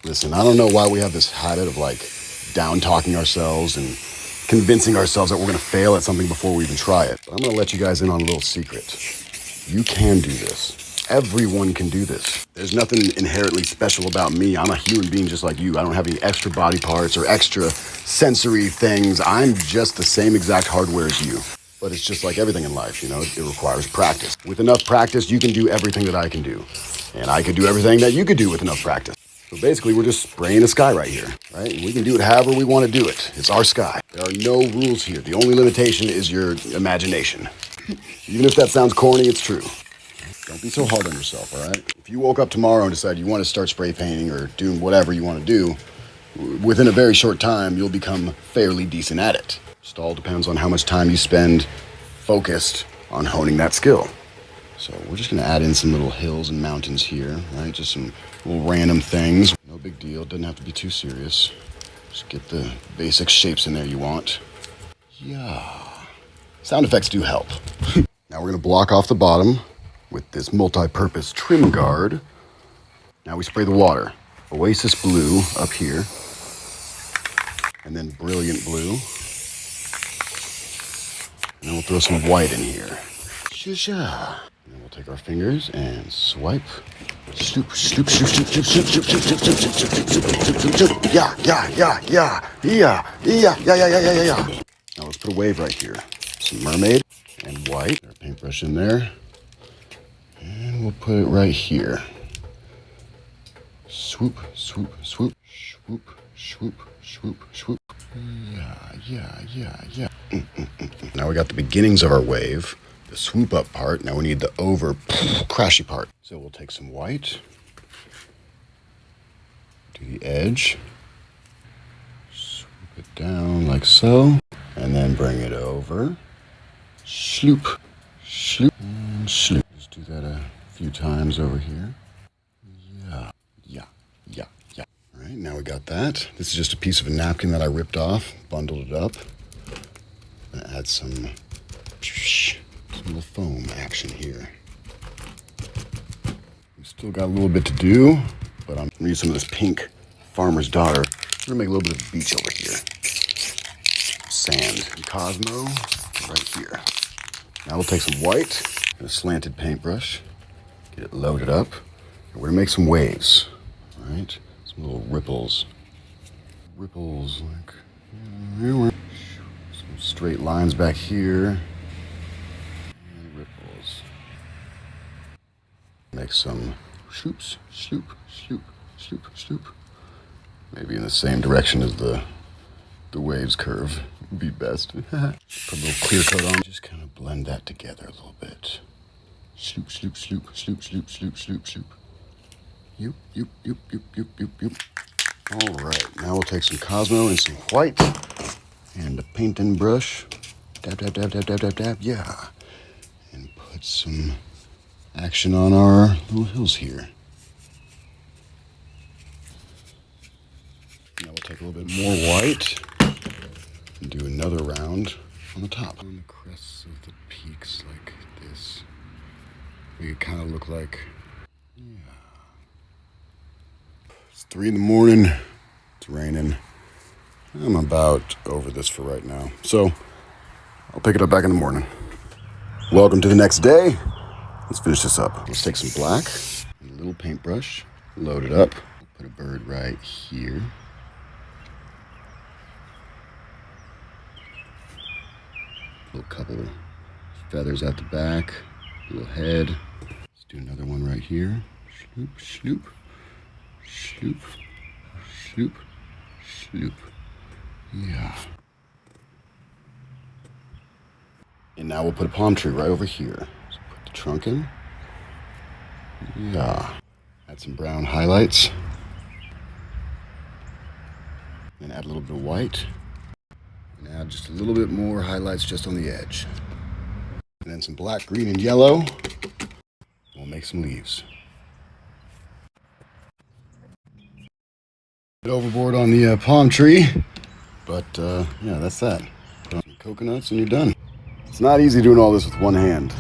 Listen, I don't know why we have this habit of like down talking ourselves and convincing ourselves that we're gonna fail at something before we even try it. But I'm gonna let you guys in on a little secret. You can do this. Everyone can do this. There's nothing inherently special about me. I'm a human being just like you. I don't have any extra body parts or extra sensory things. I'm just the same exact hardware as you. But it's just like everything in life, you know, it requires practice. With enough practice, you can do everything that I can do. And I could do everything that you could do with enough practice. So basically, we're just spraying the sky right here, right? And we can do it however we want to do it. It's our sky. There are no rules here. The only limitation is your imagination. Even if that sounds corny, it's true. Don't be so hard on yourself, all right? If you woke up tomorrow and decided you want to start spray painting or doing whatever you want to do, within a very short time, you'll become fairly decent at it. Just all depends on how much time you spend focused on honing that skill. So we're just gonna add in some little hills and mountains here, right? Just some little random things. No big deal, doesn't have to be too serious. Just get the basic shapes in there you want. Yeah. Sound effects do help. Now we're gonna block off the bottom with this multi-purpose trim guard. Now we spray the water. Oasis blue up here. And then brilliant blue. And then we'll throw some white in here. Shusha. And then we'll take our fingers and swipe. Sloop, sloop, sloop, sloop, sloop, sloop, sloop, sloop, sloop, sloop, sloop, sloop, sloop, sloop, sloop. Yeah. Now let's put a wave right here. Some mermaid and white. Our paintbrush in there. And we'll put it right here. Swoop, swoop, swoop, swoop, swoop, swoop, swoop. Yeah. Now we got the beginnings of our wave, the swoop up part. Now we need the over crashy part. So we'll take some white, do the edge, swoop it down like so, and then bring it over. Sloop, sloop, and sloop. Just do that a few times over here. Yeah. All right, now we got that. This is just a piece of a napkin that I ripped off, bundled it up. I'm gonna add some little foam action here. We still got a little bit to do, but I'm gonna use some of this pink Farmer's Daughter. We're gonna make a little bit of beach over here. Sand and Cosmo right here. Now we'll take some white and a slanted paintbrush, get it loaded up, and we're gonna make some waves, all right? Some little ripples. Ripples like, some straight lines back here. And ripples. Make some swoops, swoop, swoop, swoop, swoop. Maybe in the same direction as the waves curve would be best. Put a little clear coat on. Just kind of blend that together a little bit. Sloop, sloop, sloop, sloop, sloop, sloop, sloop, sloop. Yoop. All right, now we'll take some Cosmo and some white and a painting brush. Dab, yeah. And put some action on our little hills here. Now we'll take a little bit more white and do another round on the top. On the crests of the peaks like this, we could kind of look like, It's 3 a.m, it's raining. I'm about over this for right now. So I'll pick it up back in the morning. Welcome to the next day. Let's finish this up. Let's take some black and a little paintbrush, load it up. Put a bird right here. A little couple feathers at the back, little head. Let's do another one right here. Sloop, sloop. Sloop, sloop, sloop. Yeah. And now we'll put a palm tree right over here. So put the trunk in. Yeah. Add some brown highlights. And add a little bit of white. And add just a little bit more highlights just on the edge. And then some black, green, and yellow. We'll make some leaves. Overboard on the palm tree, but yeah, that's that. Put on some coconuts and you're done. It's not easy doing all this with one hand.